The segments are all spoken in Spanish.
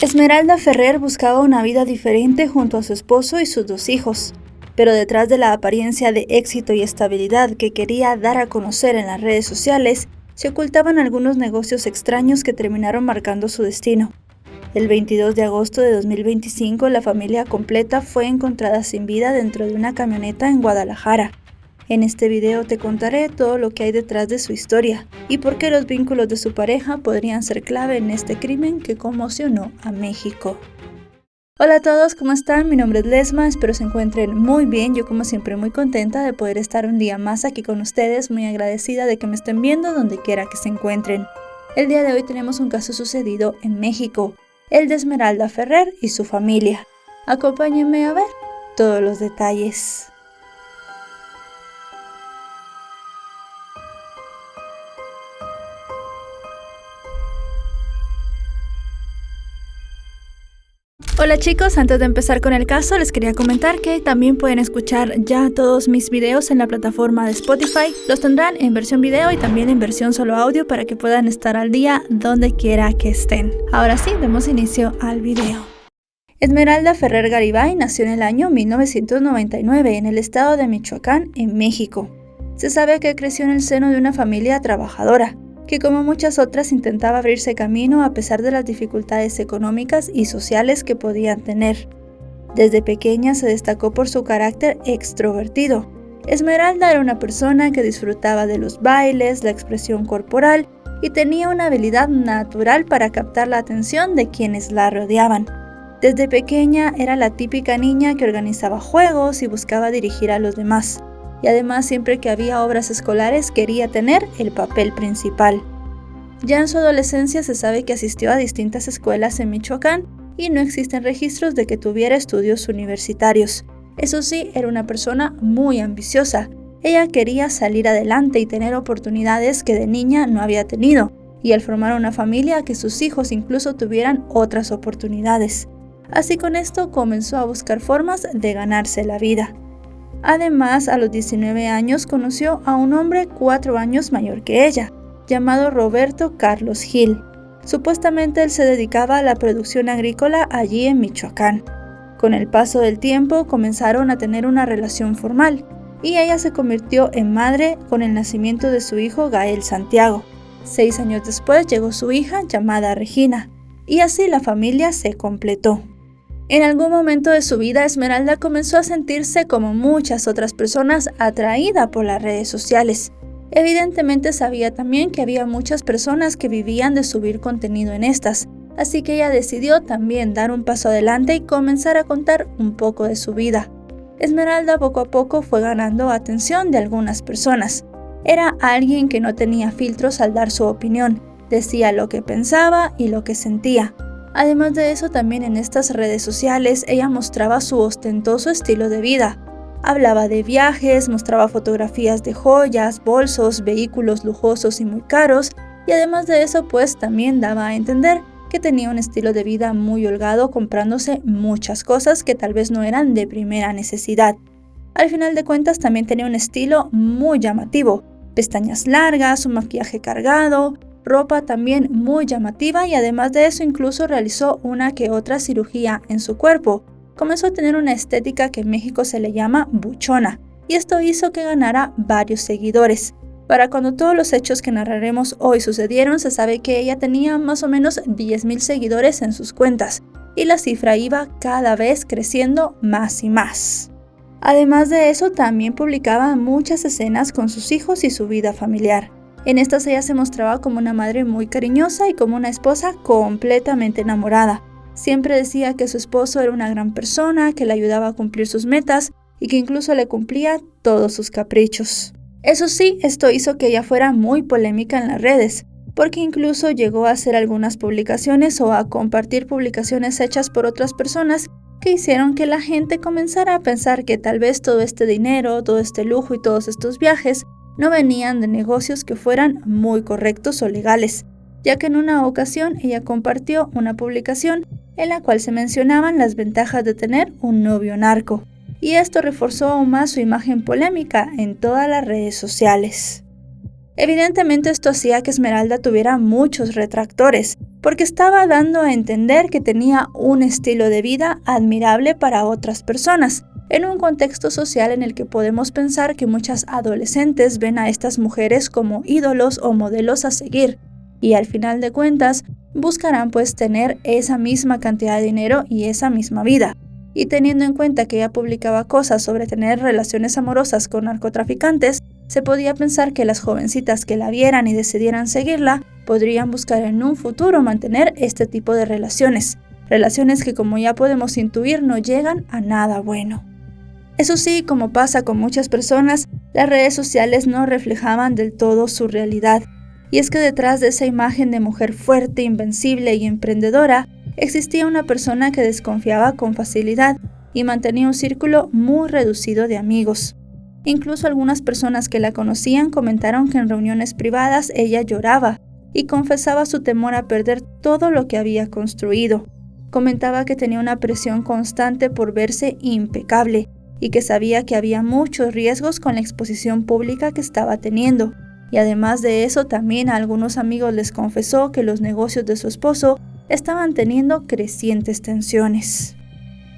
Esmeralda Ferrer buscaba una vida diferente junto a su esposo y sus 2 hijos, pero detrás de la apariencia de éxito y estabilidad que quería dar a conocer en las redes sociales, se ocultaban algunos negocios extraños que terminaron marcando su destino. El 22 de agosto de 2025, la familia completa fue encontrada sin vida dentro de una camioneta en Guadalajara. En este video te contaré todo lo que hay detrás de su historia y por qué los vínculos de su pareja podrían ser clave en este crimen que conmocionó a México. Hola a todos, ¿cómo están? Mi nombre es Lesma, espero se encuentren muy bien. Yo como siempre muy contenta de poder estar un día más aquí con ustedes, muy agradecida de que me estén viendo donde quiera que se encuentren. El día de hoy tenemos un caso sucedido en México, el de Esmeralda Ferrer y su familia. Acompáñenme a ver todos los detalles. Hola chicos, antes de empezar con el caso les quería comentar que también pueden escuchar ya todos mis videos en la plataforma de Spotify. Los tendrán en versión video y también en versión solo audio para que puedan estar al día donde quiera que estén. Ahora sí, demos inicio al video. Esmeralda Ferrer Garibay nació en el año 1999 en el estado de Michoacán, en México. Se sabe que creció en el seno de una familia trabajadora, que como muchas otras intentaba abrirse camino a pesar de las dificultades económicas y sociales que podían tener. Desde pequeña se destacó por su carácter extrovertido. Esmeralda era una persona que disfrutaba de los bailes, la expresión corporal y tenía una habilidad natural para captar la atención de quienes la rodeaban. Desde pequeña era la típica niña que organizaba juegos y buscaba dirigir a los demás. Y además siempre que había obras escolares quería tener el papel principal. Ya en su adolescencia se sabe que asistió a distintas escuelas en Michoacán y no existen registros de que tuviera estudios universitarios. Eso sí, era una persona muy ambiciosa. Ella quería salir adelante y tener oportunidades que de niña no había tenido, y al formar una familia que sus hijos incluso tuvieran otras oportunidades. Así con esto comenzó a buscar formas de ganarse la vida. Además, a los 19 años conoció a un hombre 4 años mayor que ella, llamado Roberto Carlos Gil. Supuestamente él se dedicaba a la producción agrícola allí en Michoacán. Con el paso del tiempo comenzaron a tener una relación formal y ella se convirtió en madre con el nacimiento de su hijo Gael Santiago. 6 años después llegó su hija llamada Regina y así la familia se completó. En algún momento de su vida, Esmeralda comenzó a sentirse como muchas otras personas atraída por las redes sociales. Evidentemente sabía también que había muchas personas que vivían de subir contenido en estas, así que ella decidió también dar un paso adelante y comenzar a contar un poco de su vida. Esmeralda poco a poco fue ganando atención de algunas personas. Era alguien que no tenía filtros al dar su opinión, decía lo que pensaba y lo que sentía. Además de eso, también en estas redes sociales ella mostraba su ostentoso estilo de vida. Hablaba de viajes, mostraba fotografías de joyas, bolsos, vehículos lujosos y muy caros, y además de eso pues también daba a entender que tenía un estilo de vida muy holgado, comprándose muchas cosas que tal vez no eran de primera necesidad. Al final de cuentas también tenía un estilo muy llamativo, pestañas largas, un maquillaje cargado, ropa también muy llamativa y además de eso incluso realizó una que otra cirugía en su cuerpo. Comenzó a tener una estética que en México se le llama buchona y esto hizo que ganara varios seguidores. Para cuando todos los hechos que narraremos hoy sucedieron, se sabe que ella tenía más o menos 10,000 seguidores en sus cuentas y la cifra iba cada vez creciendo más y más. Además de eso, también publicaba muchas escenas con sus hijos y su vida familiar. En estas ella se mostraba como una madre muy cariñosa y como una esposa completamente enamorada. Siempre decía que su esposo era una gran persona, que le ayudaba a cumplir sus metas y que incluso le cumplía todos sus caprichos. Eso sí, esto hizo que ella fuera muy polémica en las redes, porque incluso llegó a hacer algunas publicaciones o a compartir publicaciones hechas por otras personas que hicieron que la gente comenzara a pensar que tal vez todo este dinero, todo este lujo y todos estos viajes no venían de negocios que fueran muy correctos o legales, ya que en una ocasión ella compartió una publicación en la cual se mencionaban las ventajas de tener un novio narco, y esto reforzó aún más su imagen polémica en todas las redes sociales. Evidentemente esto hacía que Esmeralda tuviera muchos retractores, porque estaba dando a entender que tenía un estilo de vida admirable para otras personas, en un contexto social en el que podemos pensar que muchas adolescentes ven a estas mujeres como ídolos o modelos a seguir, y al final de cuentas buscarán pues tener esa misma cantidad de dinero y esa misma vida. Y teniendo en cuenta que ella publicaba cosas sobre tener relaciones amorosas con narcotraficantes, se podía pensar que las jovencitas que la vieran y decidieran seguirla podrían buscar en un futuro mantener este tipo de relaciones que, como ya podemos intuir, no llegan a nada bueno. Eso sí, como pasa con muchas personas, las redes sociales no reflejaban del todo su realidad. Y es que detrás de esa imagen de mujer fuerte, invencible y emprendedora, existía una persona que desconfiaba con facilidad y mantenía un círculo muy reducido de amigos. Incluso algunas personas que la conocían comentaron que en reuniones privadas ella lloraba y confesaba su temor a perder todo lo que había construido. Comentaba que tenía una presión constante por verse impecable y que sabía que había muchos riesgos con la exposición pública que estaba teniendo. Y además de eso, también a algunos amigos les confesó que los negocios de su esposo estaban teniendo crecientes tensiones.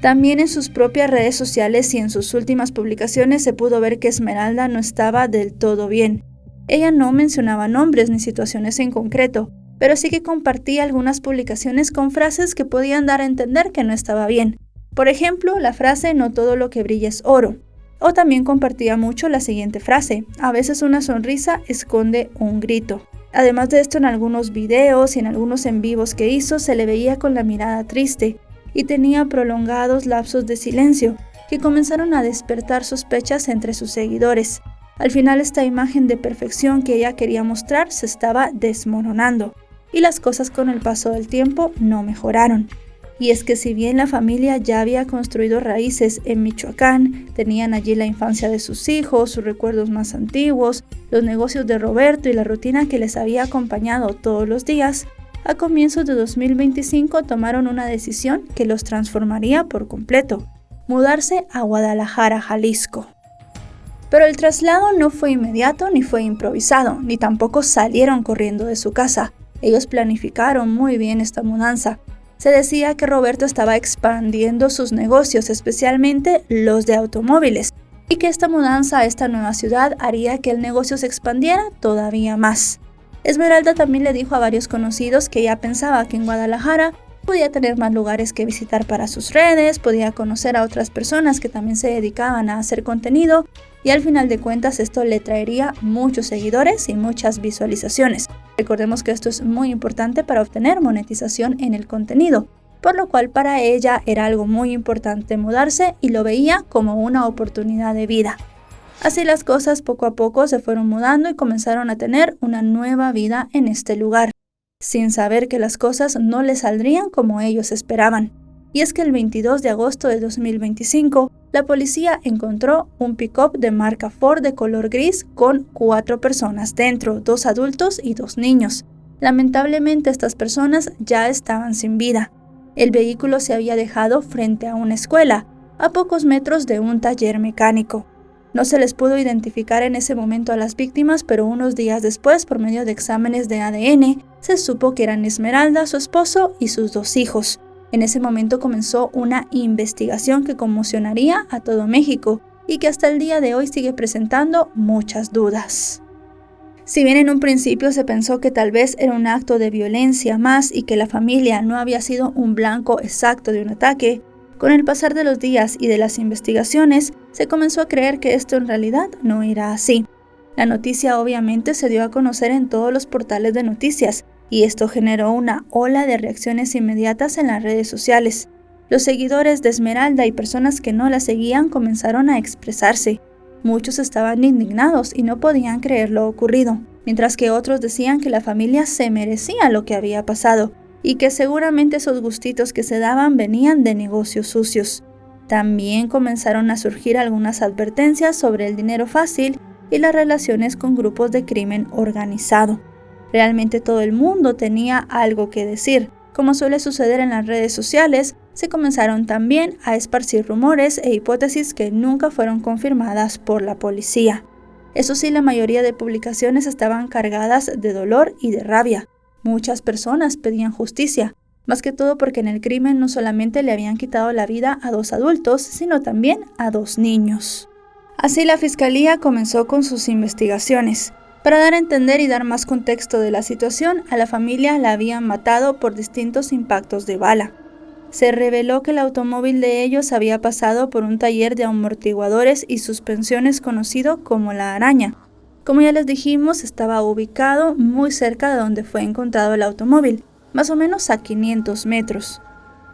También en sus propias redes sociales y en sus últimas publicaciones se pudo ver que Esmeralda no estaba del todo bien. Ella no mencionaba nombres ni situaciones en concreto, pero sí que compartía algunas publicaciones con frases que podían dar a entender que no estaba bien. Por ejemplo, la frase "no todo lo que brilla es oro". O también compartía mucho la siguiente frase: "a veces una sonrisa esconde un grito". Además de esto, en algunos videos y en algunos en vivos que hizo se le veía con la mirada triste y tenía prolongados lapsos de silencio que comenzaron a despertar sospechas entre sus seguidores. Al final, esta imagen de perfección que ella quería mostrar se estaba desmoronando y las cosas con el paso del tiempo no mejoraron. Y es que si bien la familia ya había construido raíces en Michoacán, tenían allí la infancia de sus hijos, sus recuerdos más antiguos, los negocios de Roberto y la rutina que les había acompañado todos los días, a comienzos de 2025 tomaron una decisión que los transformaría por completo: mudarse a Guadalajara, Jalisco. Pero el traslado no fue inmediato ni fue improvisado, ni tampoco salieron corriendo de su casa. Ellos planificaron muy bien esta mudanza. Se decía que Roberto estaba expandiendo sus negocios, especialmente los de automóviles, y que esta mudanza a esta nueva ciudad haría que el negocio se expandiera todavía más. Esmeralda también le dijo a varios conocidos que ella pensaba que en Guadalajara podía tener más lugares que visitar para sus redes, podía conocer a otras personas que también se dedicaban a hacer contenido, y al final de cuentas esto le traería muchos seguidores y muchas visualizaciones. Recordemos que esto es muy importante para obtener monetización en el contenido, por lo cual para ella era algo muy importante mudarse y lo veía como una oportunidad de vida. Así las cosas poco a poco se fueron mudando y comenzaron a tener una nueva vida en este lugar, sin saber que las cosas no les saldrían como ellos esperaban. Y es que el 22 de agosto de 2025, la policía encontró un pick-up de marca Ford de color gris con 4 personas dentro, 2 adultos y 2 niños. Lamentablemente estas personas ya estaban sin vida. El vehículo se había dejado frente a una escuela, a pocos metros de un taller mecánico. No se les pudo identificar en ese momento a las víctimas, pero unos días después, por medio de exámenes de ADN, se supo que eran Esmeralda, su esposo y sus 2 hijos. En ese momento comenzó una investigación que conmocionaría a todo México y que hasta el día de hoy sigue presentando muchas dudas. Si bien en un principio se pensó que tal vez era un acto de violencia más y que la familia no había sido un blanco exacto de un ataque, con el pasar de los días y de las investigaciones se comenzó a creer que esto en realidad no era así. La noticia obviamente se dio a conocer en todos los portales de noticias, y esto generó una ola de reacciones inmediatas en las redes sociales. Los seguidores de Esmeralda y personas que no la seguían comenzaron a expresarse. Muchos estaban indignados y no podían creer lo ocurrido, mientras que otros decían que la familia se merecía lo que había pasado y que seguramente esos gustitos que se daban venían de negocios sucios. También comenzaron a surgir algunas advertencias sobre el dinero fácil y las relaciones con grupos de crimen organizado. Realmente todo el mundo tenía algo que decir. Como suele suceder en las redes sociales, se comenzaron también a esparcir rumores e hipótesis que nunca fueron confirmadas por la policía. Eso sí, la mayoría de publicaciones estaban cargadas de dolor y de rabia. Muchas personas pedían justicia, más que todo porque en el crimen no solamente le habían quitado la vida a 2 adultos, sino también a 2 niños. Así la fiscalía comenzó con sus investigaciones. Para dar a entender y dar más contexto de la situación, a la familia la habían matado por distintos impactos de bala. Se reveló que el automóvil de ellos había pasado por un taller de amortiguadores y suspensiones conocido como La Araña. Como ya les dijimos, estaba ubicado muy cerca de donde fue encontrado el automóvil, más o menos a 500 metros.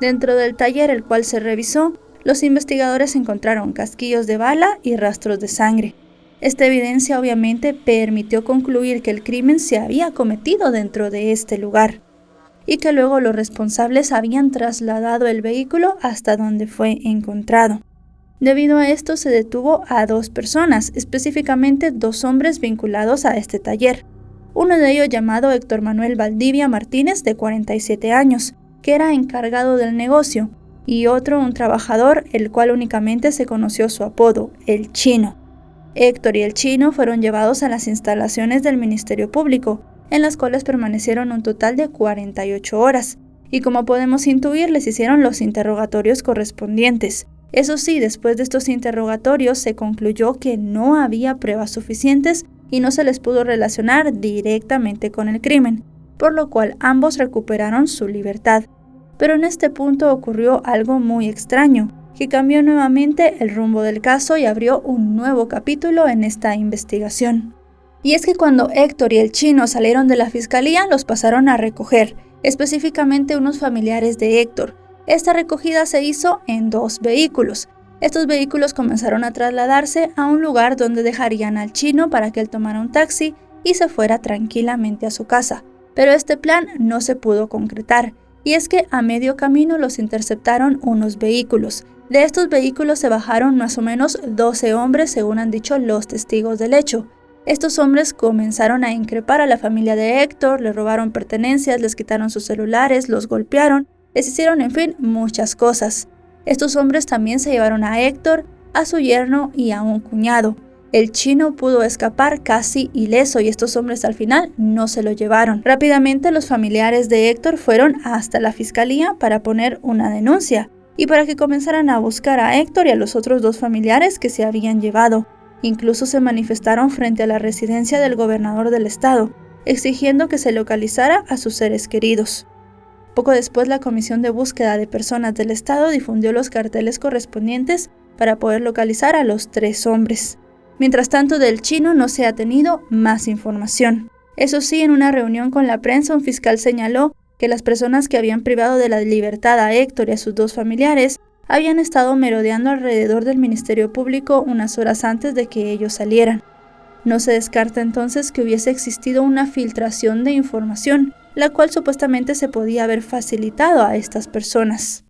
Dentro del taller, el cual se revisó, los investigadores encontraron casquillos de bala y rastros de sangre. Esta evidencia obviamente permitió concluir que el crimen se había cometido dentro de este lugar y que luego los responsables habían trasladado el vehículo hasta donde fue encontrado. Debido a esto se detuvo a 2 personas, específicamente 2 hombres vinculados a este taller. Uno de ellos llamado Héctor Manuel Valdivia Martínez, de 47 años, que era encargado del negocio, y otro un trabajador, el cual únicamente se conoció su apodo, el Chino. Héctor y el Chino fueron llevados a las instalaciones del Ministerio Público, en las cuales permanecieron un total de 48 horas, y como podemos intuir, les hicieron los interrogatorios correspondientes. Eso sí, después de estos interrogatorios se concluyó que no había pruebas suficientes y no se les pudo relacionar directamente con el crimen, por lo cual ambos recuperaron su libertad. Pero en este punto ocurrió algo muy extraño, que cambió nuevamente el rumbo del caso y abrió un nuevo capítulo en esta investigación. Y es que cuando Héctor y el Chino salieron de la fiscalía, los pasaron a recoger, específicamente unos familiares de Héctor. Esta recogida se hizo en 2 vehículos. Estos vehículos comenzaron a trasladarse a un lugar donde dejarían al Chino para que él tomara un taxi y se fuera tranquilamente a su casa. Pero este plan no se pudo concretar, y es que a medio camino los interceptaron unos vehículos. De estos vehículos se bajaron más o menos 12 hombres, según han dicho los testigos del hecho. Estos hombres comenzaron a increpar a la familia de Héctor, le robaron pertenencias, les quitaron sus celulares, los golpearon, les hicieron, en fin, muchas cosas. Estos hombres también se llevaron a Héctor, a su yerno y a un cuñado. El Chino pudo escapar casi ileso y estos hombres al final no se lo llevaron. Rápidamente los familiares de Héctor fueron hasta la fiscalía para poner una denuncia y para que comenzaran a buscar a Héctor y a los otros 2 familiares que se habían llevado. Incluso se manifestaron frente a la residencia del gobernador del estado, exigiendo que se localizara a sus seres queridos. Poco después, la Comisión de Búsqueda de Personas del Estado difundió los carteles correspondientes para poder localizar a los 3 hombres. Mientras tanto, del Chino no se ha tenido más información. Eso sí, en una reunión con la prensa, un fiscal señaló que las personas que habían privado de la libertad a Héctor y a sus 2 familiares habían estado merodeando alrededor del Ministerio Público unas horas antes de que ellos salieran. No se descarta entonces que hubiese existido una filtración de información, la cual supuestamente se podía haber facilitado a estas personas.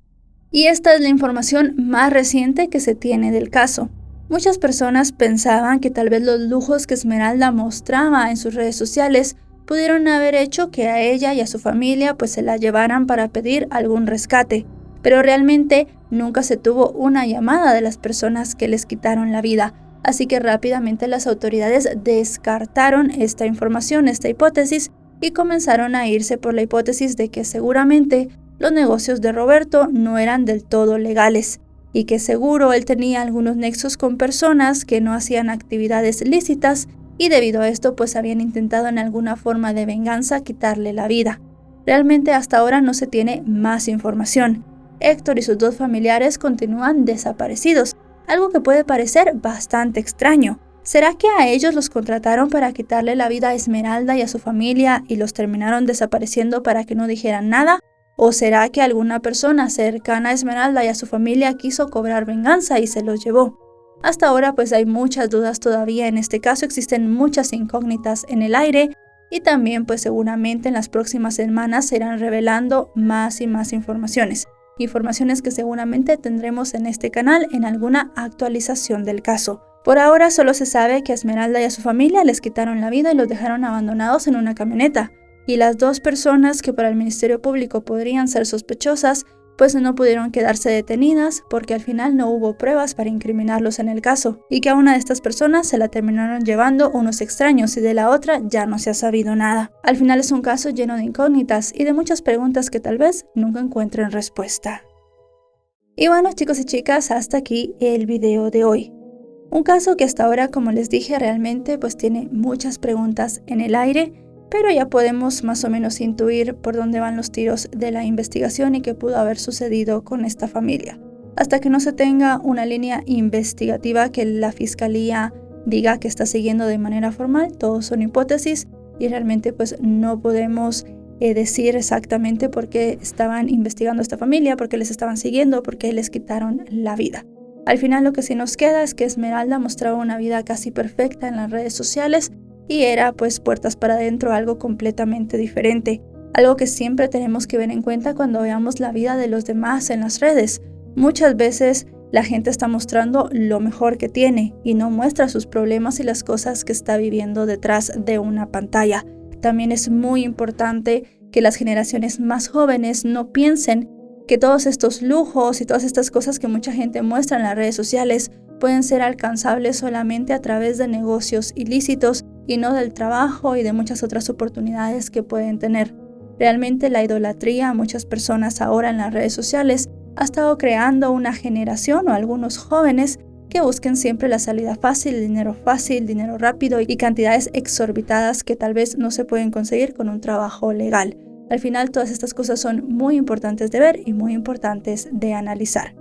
Y esta es la información más reciente que se tiene del caso. Muchas personas pensaban que tal vez los lujos que Esmeralda mostraba en sus redes sociales pudieron haber hecho que a ella y a su familia pues se la llevaran para pedir algún rescate, pero realmente nunca se tuvo una llamada de las personas que les quitaron la vida, así que rápidamente las autoridades descartaron esta información, esta hipótesis, y comenzaron a irse por la hipótesis de que seguramente los negocios de Roberto no eran del todo legales y que seguro él tenía algunos nexos con personas que no hacían actividades lícitas y debido a esto pues habían intentado en alguna forma de venganza quitarle la vida. Realmente hasta ahora no se tiene más información. Héctor y sus 2 familiares continúan desaparecidos, algo que puede parecer bastante extraño. ¿Será que a ellos los contrataron para quitarle la vida a Esmeralda y a su familia y los terminaron desapareciendo para que no dijeran nada? ¿O será que alguna persona cercana a Esmeralda y a su familia quiso cobrar venganza y se los llevó? Hasta ahora pues hay muchas dudas todavía en este caso, existen muchas incógnitas en el aire y también pues seguramente en las próximas semanas se irán revelando más y más informaciones que seguramente tendremos en este canal en alguna actualización del caso. Por ahora solo se sabe que a Esmeralda y a su familia les quitaron la vida y los dejaron abandonados en una camioneta, y las 2 personas que para el Ministerio Público podrían ser sospechosas pues no pudieron quedarse detenidas porque al final no hubo pruebas para incriminarlos en el caso, y que a una de estas personas se la terminaron llevando unos extraños y de la otra ya no se ha sabido nada. Al final es un caso lleno de incógnitas y de muchas preguntas que tal vez nunca encuentren respuesta. Y bueno, chicos y chicas, hasta aquí el video de hoy. Un caso que hasta ahora, como les dije, realmente pues tiene muchas preguntas en el aire, pero ya podemos más o menos intuir por dónde van los tiros de la investigación y qué pudo haber sucedido con esta familia. Hasta que no se tenga una línea investigativa que la fiscalía diga que está siguiendo de manera formal, todos son hipótesis y realmente pues no podemos decir exactamente por qué estaban investigando a esta familia, por qué les estaban siguiendo, por qué les quitaron la vida. Al final lo que sí nos queda es que Esmeralda mostraba una vida casi perfecta en las redes sociales y era pues puertas para adentro algo completamente diferente, algo que siempre tenemos que ver en cuenta cuando veamos la vida de los demás en las redes. Muchas veces la gente está mostrando lo mejor que tiene y no muestra sus problemas y las cosas que está viviendo detrás de una pantalla. También es muy importante que las generaciones más jóvenes no piensen que todos estos lujos y todas estas cosas que mucha gente muestra en las redes sociales pueden ser alcanzables solamente a través de negocios ilícitos y no del trabajo y de muchas otras oportunidades que pueden tener. Realmente la idolatría a muchas personas ahora en las redes sociales ha estado creando una generación o algunos jóvenes que busquen siempre la salida fácil, dinero rápido y cantidades exorbitadas que tal vez no se pueden conseguir con un trabajo legal. Al final todas estas cosas son muy importantes de ver y muy importantes de analizar.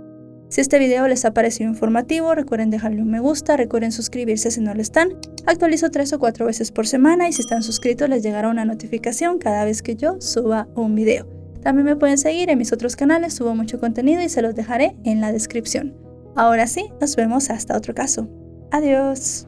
Si este video les ha parecido informativo, recuerden dejarle un me gusta, recuerden suscribirse si no lo están. Actualizo 3 o 4 veces por semana y si están suscritos les llegará una notificación cada vez que yo suba un video. También me pueden seguir en mis otros canales, subo mucho contenido y se los dejaré en la descripción. Ahora sí, nos vemos hasta otro caso. Adiós.